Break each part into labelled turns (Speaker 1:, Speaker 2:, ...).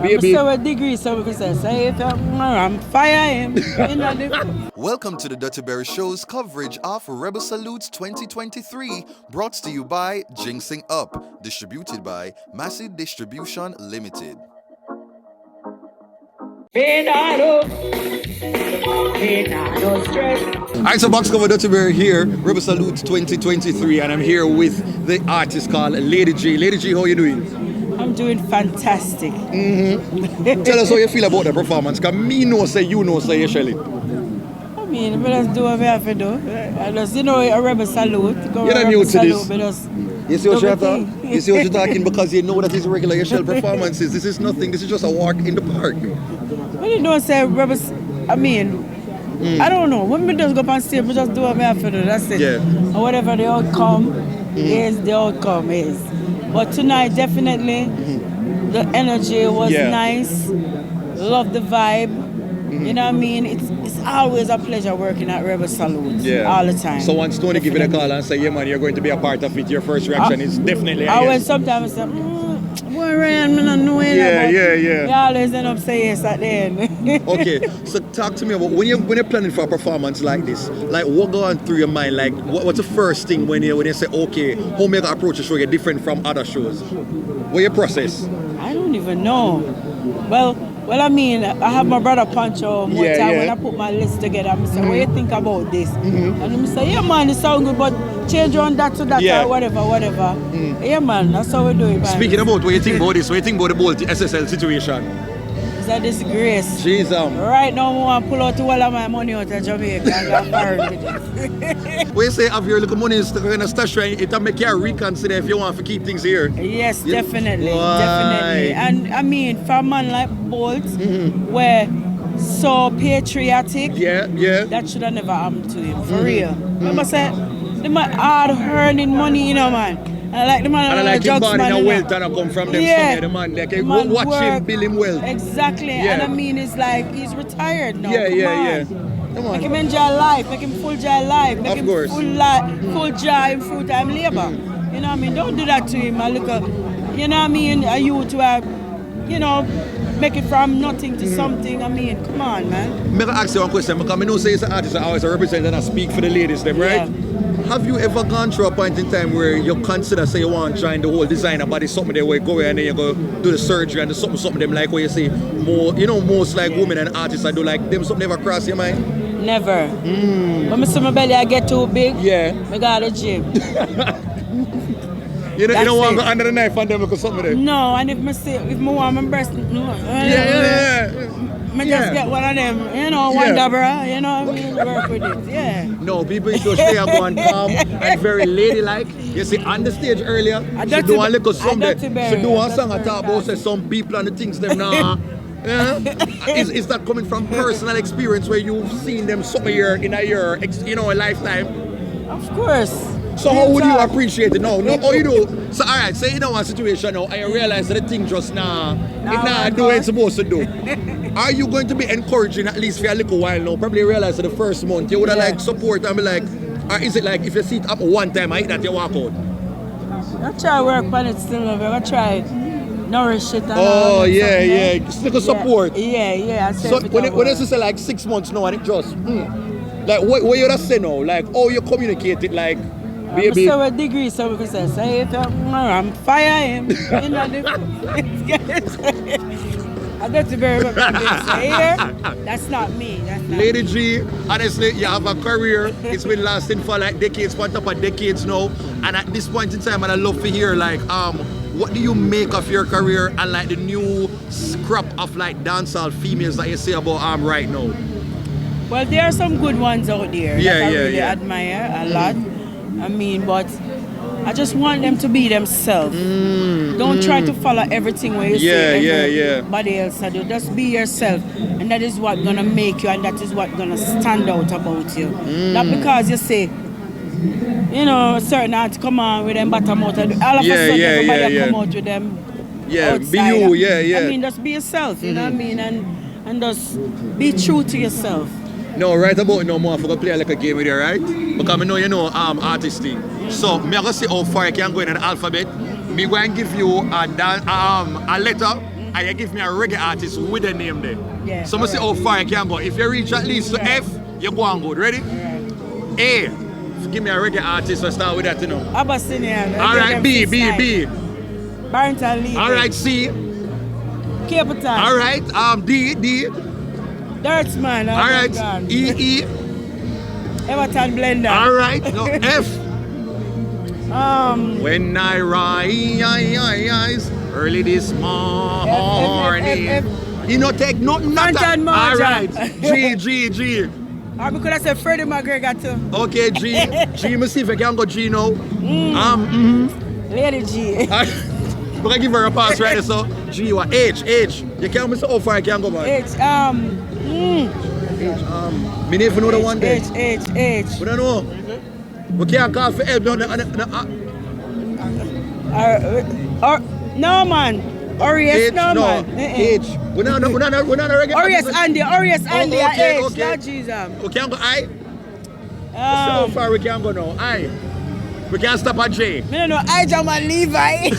Speaker 1: Baby.
Speaker 2: I'm so degree, so we can say if I'm fire him.
Speaker 3: Welcome to the DuttyBerryShow's coverage of Rebel Salutes 2023, brought to you by Jinxing Up, distributed by Massive Distribution Limited.
Speaker 1: Alright, so box cover Duttyberry here, Rebel Salutes 2023, and I'm here with the artist called Lady G. Lady G, how you doing?
Speaker 2: I'm doing fantastic.
Speaker 1: Tell us how you feel about the performance, because me know say you know say you Shelly.
Speaker 2: I mean, we just do what we have to do. I just, a rebel salute.
Speaker 1: You're not new to this. You see what
Speaker 2: you
Speaker 1: you're talking because you know that it's regular your shell performances. This is nothing, this is just a walk in the park.
Speaker 2: When you don't say rebels, I mean, I don't know. When we just go up on stage, we just do what we have to do. That's it.
Speaker 1: Yeah.
Speaker 2: And whatever the outcome is, the outcome is. But tonight, definitely, the energy was nice. Love the vibe. You know what I mean? It's always a pleasure working at Rebel Salute. All the time.
Speaker 1: So once Tony give it a call and say, yeah man, you're going to be a part of it, your first reaction is definitely
Speaker 2: I will sometimes say, where I am, I don't know it.
Speaker 1: Yeah.
Speaker 2: You always end up saying yes at the end.
Speaker 1: Okay, so talk to me about when you're planning for a performance like this, like what going through your mind? Like what's the first thing when you say, okay, how make I approach a show get different from other shows? What's your process?
Speaker 2: I don't even know. Well, I mean, I have my brother Pancho one time when I put my list together. I say, what do you think about this? And he say, yeah man, it sounds good, but change on that to that or whatever. Yeah man, that's how we do it, man.
Speaker 1: Speaking about what you think about this, what you think about the whole SSL situation?
Speaker 2: It's a disgrace.
Speaker 1: Jeez,
Speaker 2: Right now, I want to pull out all of my money out of Jamaica and go foreign with it.
Speaker 1: When you say have your little money in a stash, it'll make you reconsider if you want to keep things here.
Speaker 2: Yes, definitely. Definitely. And I mean, for a man like Bolt, where so patriotic, that should have never happened to him, for real. Remember, say, the man hard earning money, man. I like the man.
Speaker 1: And I like him born in a wealth and I come from them somewhere. The man, like, watch him build him wealth.
Speaker 2: Exactly. And I mean, it's like he's retired now. Come on. Make him enjoy life. Make him full joy life. Make him full joy and full-time labor. You know what I mean? Don't do that to him. You know what I mean? A youth where, make it from nothing to something. I mean, come on, man.
Speaker 1: May I ask you one question? Because I know say it's an artist, I always represent and I speak for the ladies, them, right? Have you ever gone through a point in time where you consider, say you want to join the whole designer body, something there where you go and then you go do the surgery and something them like where you say more, most like women and artists I do like them, something never cross your mind?
Speaker 2: Never. When I see my belly I get too big, I go to the gym.
Speaker 1: You don't want to go under the knife and them because something there?
Speaker 2: No, and if I want my breast, I just get one of them, one dabra, work with it,
Speaker 1: No, people in stay and go and calm and very ladylike. You see, on the stage earlier, she do a little something. She do a song and talk about say some people and the things them now. Is that coming from personal experience where you've seen them somewhere in a year, a lifetime?
Speaker 2: Of course.
Speaker 1: So how would you appreciate it? No, how you do? So alright, say in one situation now, and you realize that the thing just do what it's supposed to do. Are you going to be encouraging at least for a little while now? Probably realize that the first month you would have like support and be like, or is it like if you see it up one time, I hit that you walk out?
Speaker 2: I try work on it still, I try nourish it. And
Speaker 1: still support.
Speaker 2: I
Speaker 1: so when you say like 6 months now and it just, like what you say now? Like how you communicate it like, baby?
Speaker 2: I'm so degree, so we can say if I'm fire him. I got to very much here. That's not me.
Speaker 1: Lady G, honestly, you have a career. It's been lasting for like decades, on top of decades now. And at this point in time, I'd love to hear like, what do you make of your career and like the new scrap of like dancehall females that you say about right now?
Speaker 2: Well, there are some good ones out there that I really admire a lot. I mean, but I just want them to be themselves. Don't try to follow everything where you say everybody else do. Just be yourself. And that is what's going to make you and that is what's going to stand out about you. Not because you say, a certain art come on with them bottom out. All of a sudden everybody come out with them outside.
Speaker 1: Be you,
Speaker 2: I mean, just be yourself, you know what I mean? And just be true to yourself.
Speaker 1: No, right about now, more for to play like a game with you, right? Because I know artist thing. So I'm going to see how far you can go in an alphabet. I'm going to give you a letter and you give me a reggae artist with a name there.
Speaker 2: Yeah.
Speaker 1: So I say how far you can go. If you reach at least to F, you go on good. Ready? A. Give me a reggae artist, so start with that, you know.
Speaker 2: Abyssinian.
Speaker 1: Alright, B.
Speaker 2: Barrington Lee.
Speaker 1: Alright, C.
Speaker 2: Cape Town.
Speaker 1: Alright, D.
Speaker 2: Dirtsman.
Speaker 1: Alright, E.
Speaker 2: Everton Blender.
Speaker 1: Alright, no, F. When I rise early this morning.
Speaker 2: F.
Speaker 1: You know, take nothing. Alright, G.
Speaker 2: Or we could have said Freddie McGregor too.
Speaker 1: Okay, G. Me see if I can go G now.
Speaker 2: Lady G.
Speaker 1: But I give her a pass right there, so G, what? H. You can't miss how far I can go, man.
Speaker 2: H.
Speaker 1: Me never know the one there.
Speaker 2: H.
Speaker 1: We don't know. We can't call for help.
Speaker 2: No, man. Orius, no, man.
Speaker 1: H. We're not regular.
Speaker 2: Orius, Andy,
Speaker 1: okay.
Speaker 2: H. No, Jesus.
Speaker 1: We can't go I. How far we can go now? I. We can't stop at J.
Speaker 2: No, I jam and Levi.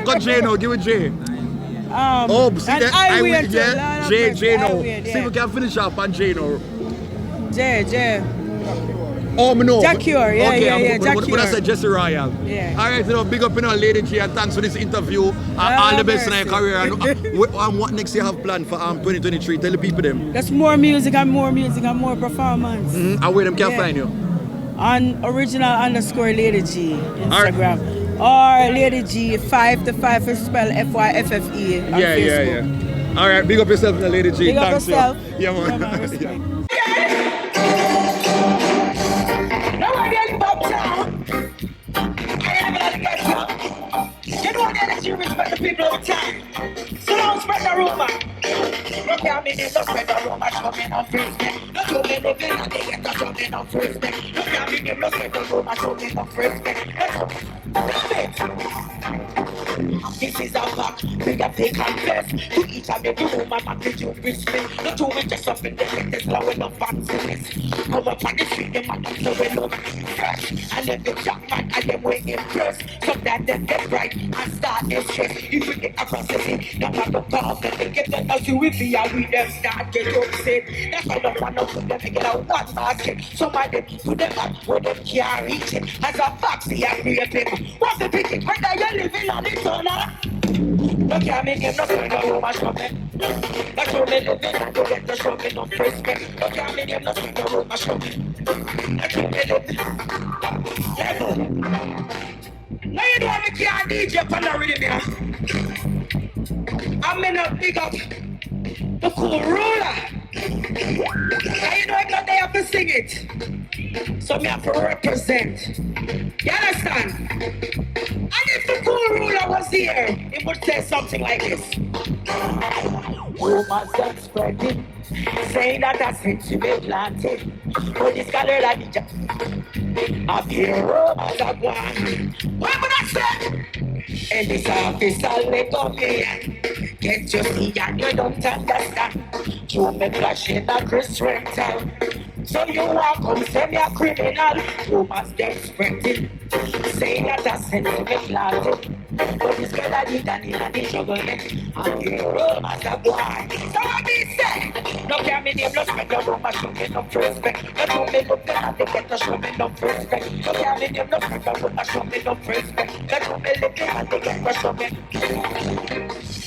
Speaker 1: Got J now, give it J.
Speaker 2: See that?
Speaker 1: I will,
Speaker 2: yeah.
Speaker 1: J now. See we can finish up on J now.
Speaker 2: J.
Speaker 1: Oh, no.
Speaker 2: Jack Cure, yeah. Jack
Speaker 1: Cure. But I said Jesse Royal.
Speaker 2: Yeah.
Speaker 1: All right, big up in our Lady G, and thanks for this interview. All the best in your career. And what next you have planned for 2023? Tell the people them.
Speaker 2: There's more music and more performance.
Speaker 1: And where them can find you?
Speaker 2: On original_Lady G Instagram. Or Lady G 5 to 5 is spell FYFFE on Facebook.
Speaker 1: Yeah. All right, big up yourself, Lady G.
Speaker 2: Big up yourself.
Speaker 1: Yeah, man.
Speaker 4: You know that you respect the people of time. So don't spread the rumor. Look at me, don't spread the rumor. Show me no respect. Look at me, living and they get to show me no respect. Look at me, don't spread the rumor. Show me no respect. Love it. This is a fact. We got take and bless. To each of every woman, man, did you respect? Not to win just up in the latest law and no fanciness. Come up on the street, them man, so we look fresh. And then the jack man, and them way impressed. Sometimes them get right and start their stress. If we get across the sea, no matter how they get the house you with me, and we them start get upset. That's why the one of them get out one basket. Some of them put them up where them can't reach it. As a foxy and real people. What's the big thing? Whether you're living on the corner. Look at me, give no friend, no room, I show me. That's where me living, and you get to show me no respect. Look at me, give no friend, no room, I show me. That's where me living. Level. Now you know me can't DJ for no rhythm here. I'm gonna big up the cool ruler. Now you know I'm not there to sing it. So me have to represent. You understand? And if the cool ruler was here, he would say something like this. Rumors that spreading, saying that I sent to be planted. But this color like it just up here, rumors are gone. What would I say? And this office I'll let come in. Get your see and you don't understand. You me flashing a Chris rental. So you walk come say me a criminal. Rumors them spreading, saying that I sent to be planted. But this girl I did and in the jungle. And here rumors are gone. So what me say? No care me name, no spread the rumors, show me no respect. No do me look down and they get to show me no respect. No care me name, no spread the rumors, show me no respect. No do me look down and they get to show me.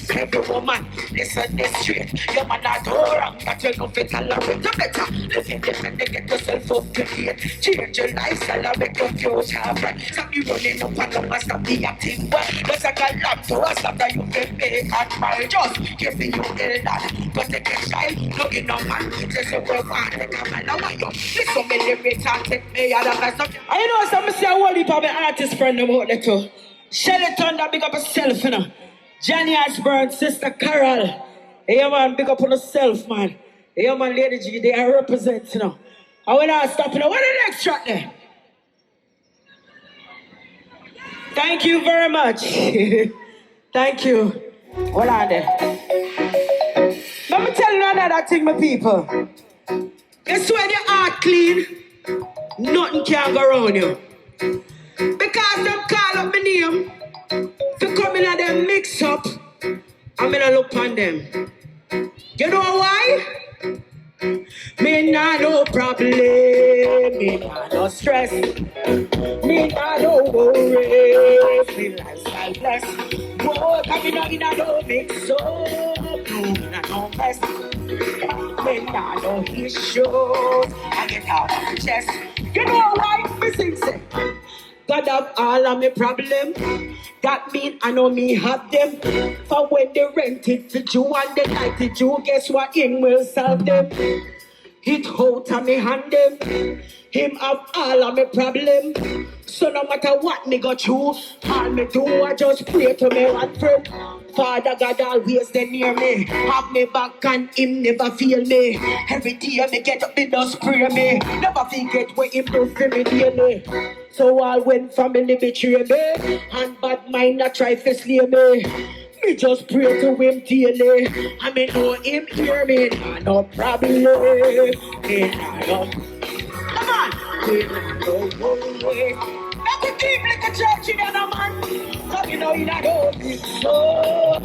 Speaker 4: Every woman, listen this straight. Your man not wrong, but you know fit tolerate you better. Listen different, they get yourself up to date. Change your lifestyle and make your future bright. Stop you running up and down and stop the acting well. Let's take a lap to us after you can make and smile. Just give me your ill lad. But take a style, looking on man. Just a work on the camera, now I know. Listen me lyrics and take me out of that. I know some say I want to be artist friend about that too. Shelly Thunder, big up yourself, you know. Johnny Ashburn, Sister Carol. Hey, man, big up on yourself, man. Hey, man, Lady G, they are representing, you know. I will not stop, you know. What the next track there? Thank you very much. Thank you. Hold on there. Let me tell you another thing, my people. It's when your heart clean, nothing can go around you. Because them call up my name, to come in and them mix up, I'm gonna look on them. You know why? Me nah no problem, me nah no stress, me nah no worries, me lifestyle blessed. Whoa, coming out in a no mix up, no, me nah no mess, me nah no issues, I get out of my chest. You know why? Me sing say, God have all of me problem. That mean I know me have them. For when they rent it to you and they like it you, guess what? Him will solve them. It out of me hand them. Him have all of me problem. So no matter what me go through, all me do I just pray to me one friend. Father God always there near me. Have me back and him never feel me. Every day me get up, me just pray me. Never forget what him do for me daily. So all when family betray me, and bad mind I try to slay me. Me just pray to him daily. I me know him hear me, nah, no problem. Me nah no. Come on, me nah no worry. Not a deep like a church in a man. Cause you know you don't be so.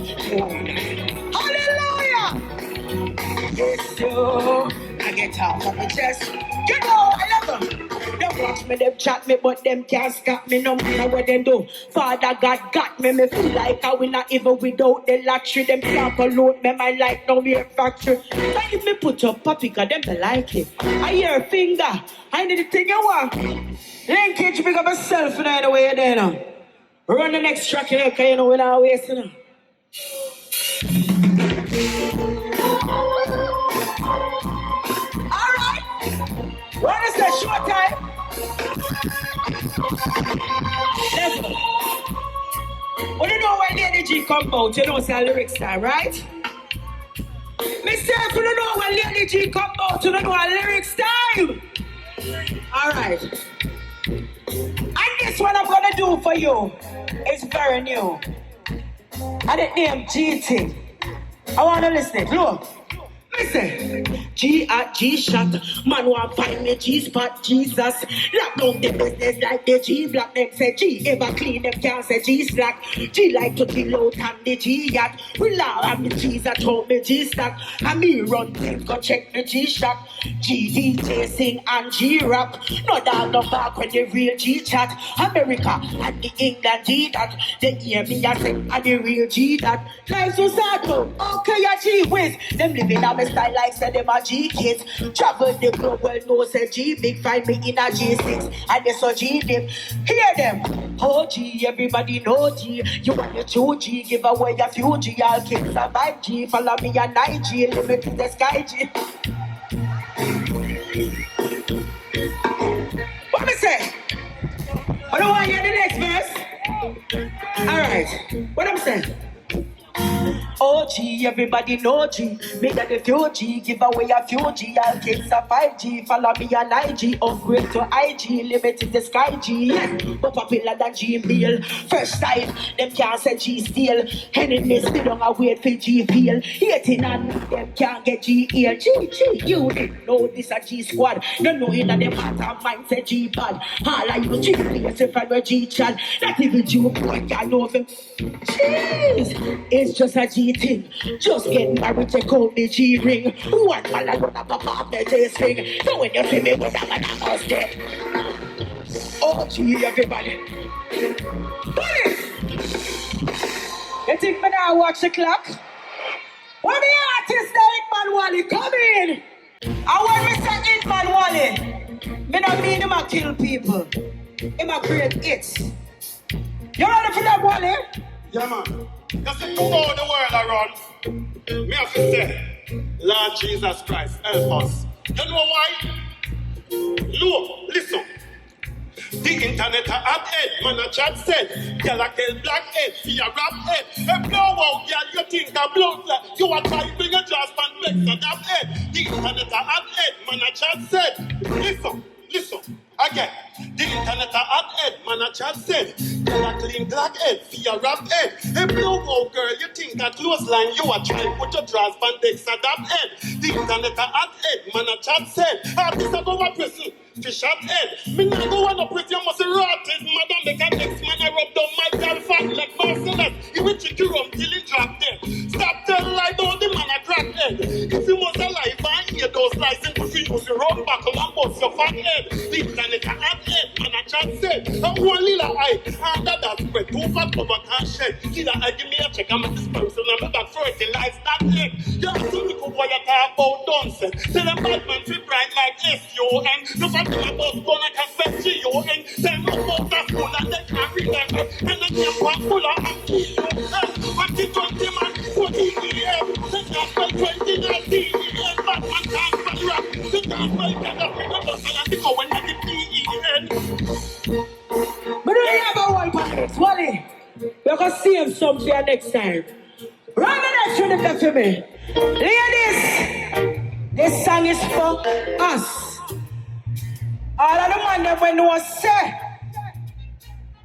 Speaker 4: Hallelujah. Yes, yo. I get out of my chest. You know I love them. Them watch me, them chat me, but them can't stop me. No matter what they do. Father God got me. Me feel like I will not even without the lottery. Them can't pollute me, my life no mere factory. So if me put up a figure, them they like it. I hear a finger. I need the thing you want. Linkage, pick up myself in the way there now. Run the next track, you know, because you know we're not wasting it. Alright. When is the short time? Let's go. Well, you know when the energy come out, you know it's a lyrics time, right? Myself, you don't know when the energy come out, you don't know a lyrics time. Alright. And this one I'm gonna do for you is very new. And it named GT. I wanna listen. Look. Listen. G at G shot. Man want find me G spot Jesus. Lock down the business like the G block. Them say G ever clean, them can't say G slack. G like to kill out and the G yacht. We laugh at the G's at home, the G stack. And me run things, go check the G shot. G DJ sing and G rap. No dog no back when the real G chat. America and the England G that. They hear me a sing and the real G that. Life so sad though. Okay, a G whiz. Them living on my style like say them a G kids. Travel the globe well no say G big. Find me in a G6 and they so G dip. Hear them. Oh G, everybody know G. You want your 2G, give away a few G. All kids survive G. Follow me a 9G, limit to the sky G. What me say? I don't want to hear the next verse. Alright, what I'm saying? Oh G, everybody know G. Me got the few G, give away a few G. All kids are 5G, follow me a 9G. Upgrade to IG, limited to Sky G. Yes, but popular than Gmail. First time, them can't say G steal. Enemies still don't wait for G feel. 18 and them can't get G here. G, you didn't know this a G squad. You know in the matter mind say G bad. All I use G players if I were G chat. Not even you boy can know them. Jeez, it's just a G thing. Just get married, take out the G ring. One man I gonna pop off the J string. So when you see me with that man, I must get. Oh G, everybody. Police! You think me now watch the clock? When the artist Hitman Wally come in, I want Mr. Hitman Wally. Me not mean him a kill people. Him a create hits. You ready for that, Wally?
Speaker 5: Yeah, man. That's the two all the world around. Me have to say, Lord Jesus Christ, help us. You know why? Look, listen. The internet a hot head, man a chat said. Girl a kill black head, he a rap head. If blow out, girl, you think a blow flat. You a try bring a jazz and flex on that head. The internet a hot head, man a chat said. Listen, again. The internet a hot head, man a chat said. Girl a clean black head, fear rap head. Hey blow out girl, you think a clothesline, you a try put your drawers bandex a dap head. The internet a hot head, man a chat said. Artiste a go a prison, fish hot head. Me nah go on a prison, you must rot it. Madam make a next man a rub down my girl fat like Marcellus. He will trick you rum till he drop dead. Stop telling lie down the man a crack head. If you must alive and hear those lies and pussy, you see run back and bust your fat head. The internet a hot head, man a chat said. And one little eye, under that spread, too fat cover can't shed. Either I give me a check, I'm a dispersion, and I'm back fertilize that head. You have to look up what you talk about nonsense. Tell a bad man to bright like S-U-N. No fact them about gun like a spec G-U-N. Them about that school and they can't read them. And they can't walk full of G-U-N. 2020 man, 40 EM. They can't spell 2019 EM. Bad man can't spell rap. They can't spell Gaddafi. They don't spell and they go and get P-E-N.
Speaker 4: But do you have a one pocket, Wally? We're going to save some for you next time. Run the next one there for me. Ladies, this song is for us. All of the man that when was say,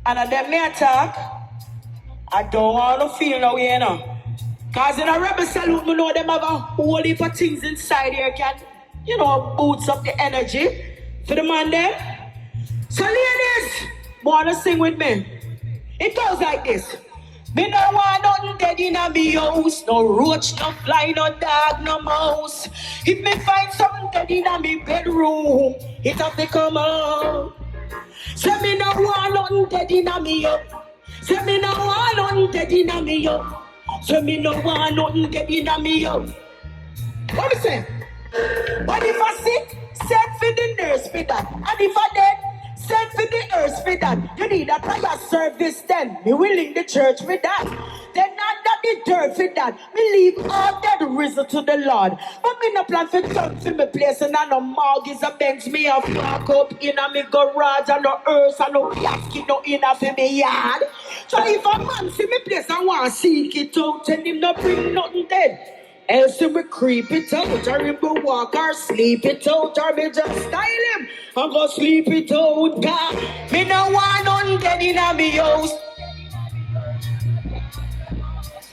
Speaker 4: and of them may talk, I don't want to feel no way, you know. Because in a rebel salute, we know them have a whole heap of things inside here can, you know, boots up the energy for the man there. So ladies, wanna sing with me? It goes like this. Me no want nothing dead in a me house. No roach, no fly, no dog, no mouse. If me find something dead in a me bedroom, it have to come out. Say me no want nothing dead in a me house. Say me no want nothing dead in a me house. Say me no want nothing dead in a me house. What me say? But if I sick, send for the nurse for that. And if I dead, send for the earth for that. You need a prayer service then. Me willing the church for that. Then not that the dirt for that. Me leave all dead risen to the Lord. But me no plan for come to me place and I no mortgage a bench. Me a park up in a me garage and no earth and no casket no in a for me yard. So if a man see me place and want seek it out and him no bring nothing dead. Else we creep it out, or him go walk or sleep it out, or me just style him and go sleep it out. God, me no want none dead in a me house.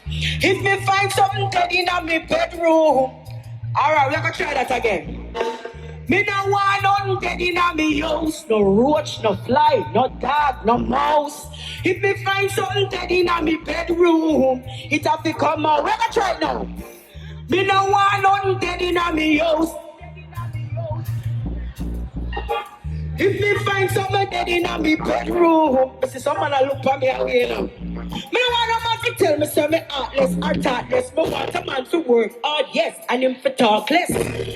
Speaker 4: If me find something dead in a me bedroom, alright, we're gonna try that again. Me no want none dead in a me house. No roach, no fly, no dog, no mouse. If me find something dead in a me bedroom, it have to come out. We're gonna try it now. Me no want nothing dead in a me house. If me find something dead in a me bedroom, I see someone a look for me away now. Me no want no man to tell me say me heartless or thoughtless. Me want a man to work hard, yes, and him for talk less.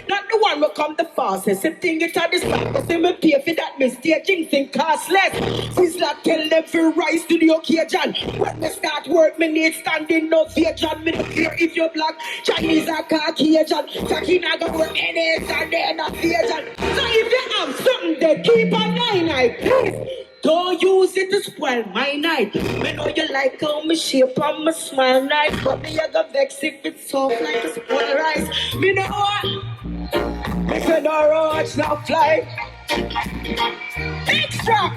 Speaker 4: Not the one who come the fastest. Him think it at this practice, him me pay for that mistake. Jinxing cost less. Sizzler tell them to rise to the occasion. When me start work, me need standing ovation. Me don't care if you're black, Chinese or Caucasian. Talking not gonna work any and they're not Asian. So if you have something that keep a 9 please. Don't use it to spoil my night. Me know you like how me shape and me smile nice, but me a go vex if it's soft like a spoiled rice. Me know what? Me say no roach, no fly. Extra.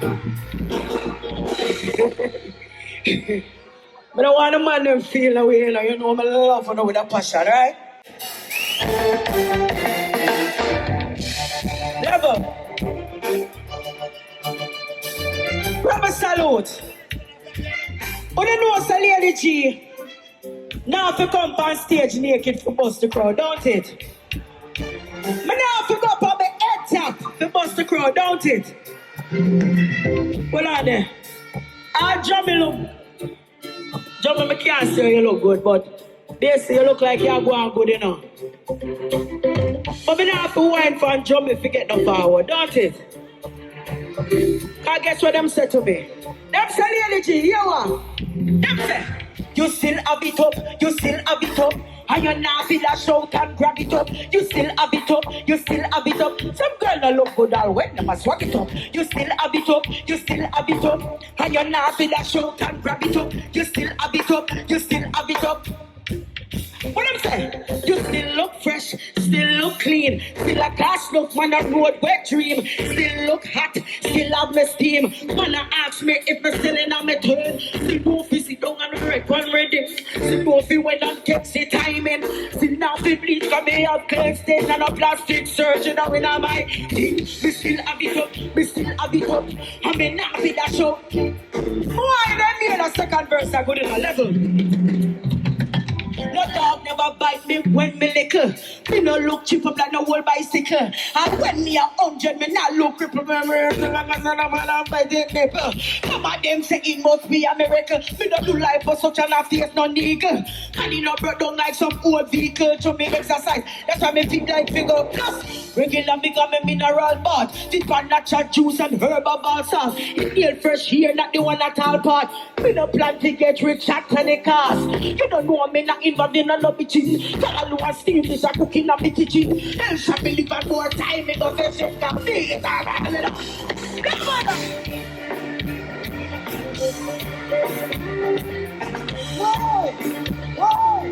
Speaker 4: Me don't want a man them feel away, you know. You know me love her with a passion, right? Never. Rubber salute. But you know, say Lady G, now if you come on stage naked for bust the crowd, don't it? Me now if you go up on my head top for bust the crowd, don't it? Well on there. I'll drum me look. Drum me can't say you look good, but they say you look like you're going good, you know. But me now if you wine for and drum me if you get no forward, don't it? Cause guess what them say to me? Them say Lady G, you what? Them say, you still have it up, you still have it up. And you're not feel a shout and grab it up. You still have it up, you still have it up. Some girl no look good all when them a swag it up. You still have it up, you still have it up. And you're not feel a shout and grab it up. You still have it up, you still have it up. What I'm saying? You still look fresh, still look clean. Still a class look, man, a road wet dream. Still look hot, still have me steam. Wanna ask me if me still in a me turn. Still go fi sit down and break one ready. Still go fi well and text the timing. Still now fi bleach, cause me have clear stain and a plastic surgeon. Now in a my thing, me still have it up, me still have it up. I me not be that show. Why them hear the second verse are good in a level? No dog never bite me when me little. Me no look cheap up like no old bicycle. And when me 100, me not look crippled. Some of them say it must be a miracle. Me no do life for such an face no nigga. And it no broke down like some old vehicle. To me exercise, that's why me think like figure. Plus, regular me got me mineral bath. Fit for natural juice and herbal bath sauce. It feel fresh here, not the one at all part. Me no plan to get rich at any cost. You don't know me not involved in a lobby cheating. Tell all who want steam fish are cooking up the kitchen. Else shall be living more time in the vision. Come me, come on. Whoa! Whoa!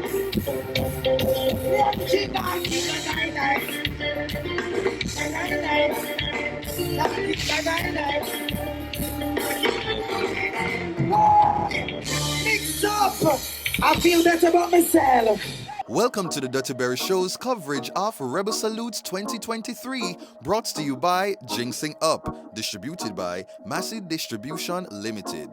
Speaker 4: Mix up! I feel better about myself.
Speaker 3: Welcome to the DuttyBerryShow's coverage of Rebel Salutes 2023, brought to you by Jinxing Up, distributed by Massive Distribution Limited.